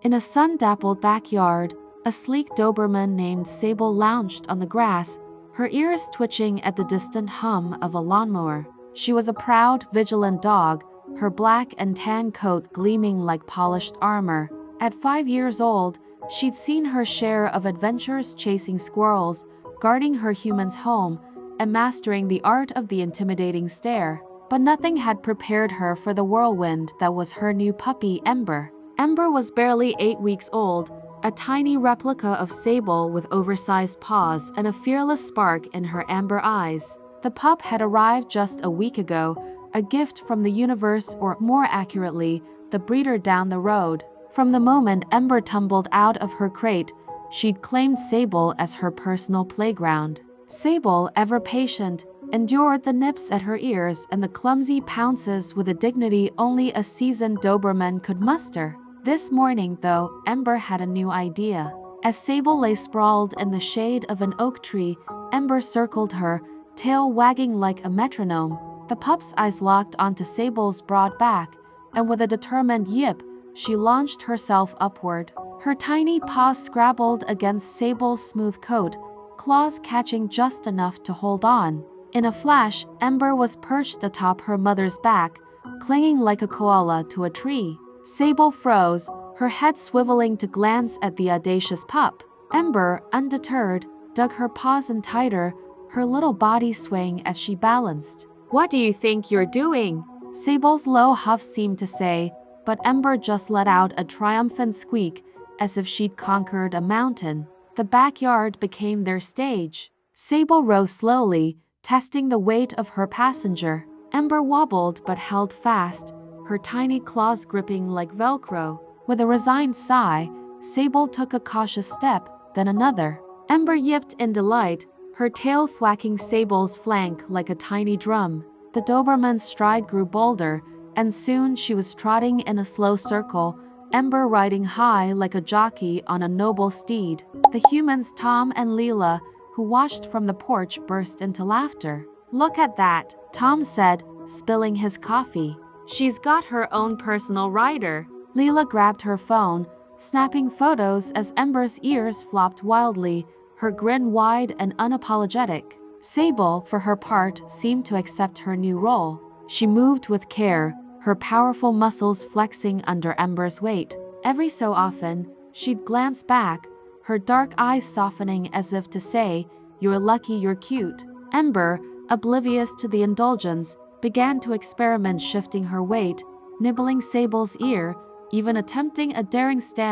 In a sun-dappled backyard, a sleek Doberman named Sable lounged on the grass, her ears twitching at the distant hum of a lawnmower. She was a proud, vigilant dog, her black and tan coat gleaming like polished armor. At 5 years old, she'd seen her share of adventures chasing squirrels, guarding her human's home, and mastering the art of the intimidating stare. But nothing had prepared her for the whirlwind that was her new puppy, Ember. Ember was barely 8 weeks old, a tiny replica of Sable with oversized paws and a fearless spark in her amber eyes. The pup had arrived just a week ago, a gift from the universe, or more accurately, the breeder down the road. From the moment Ember tumbled out of her crate, she'd claimed Sable as her personal playground. Sable, ever patient, endured the nips at her ears and the clumsy pounces with a dignity only a seasoned Doberman could muster. This morning, though, Ember had a new idea. As Sable lay sprawled in the shade of an oak tree, Ember circled her, tail wagging like a metronome. The pup's eyes locked onto Sable's broad back, and with a determined yip, she launched herself upward. Her tiny paws scrabbled against Sable's smooth coat, claws catching just enough to hold on. In a flash, Ember was perched atop her mother's back, clinging like a koala to a tree. Sable froze, her head swiveling to glance at the audacious pup. Ember, undeterred, dug her paws in tighter, her little body swaying as she balanced. "What do you think you're doing?" Sable's low huff seemed to say, but Ember just let out a triumphant squeak, as if she'd conquered a mountain. The backyard became their stage. Sable rose slowly, testing the weight of her passenger. Ember wobbled but held fast, her tiny claws gripping like Velcro. With a resigned sigh, Sable took a cautious step, then another. Ember yipped in delight, her tail thwacking Sable's flank like a tiny drum. The Doberman's stride grew bolder, and soon she was trotting in a slow circle, Ember riding high like a jockey on a noble steed. The humans Tom and Leela, who watched from the porch, burst into laughter. "Look at that," Tom said, spilling his coffee. "She's got her own personal rider." Leela grabbed her phone, snapping photos as Ember's ears flopped wildly, her grin wide and unapologetic. Sable, for her part, seemed to accept her new role. She moved with care, her powerful muscles flexing under Ember's weight. Every so often, she'd glance back, her dark eyes softening as if to say, "You're lucky you're cute." Ember, oblivious to the indulgence, began to experiment, shifting her weight, nibbling Sable's ear, even attempting a daring stand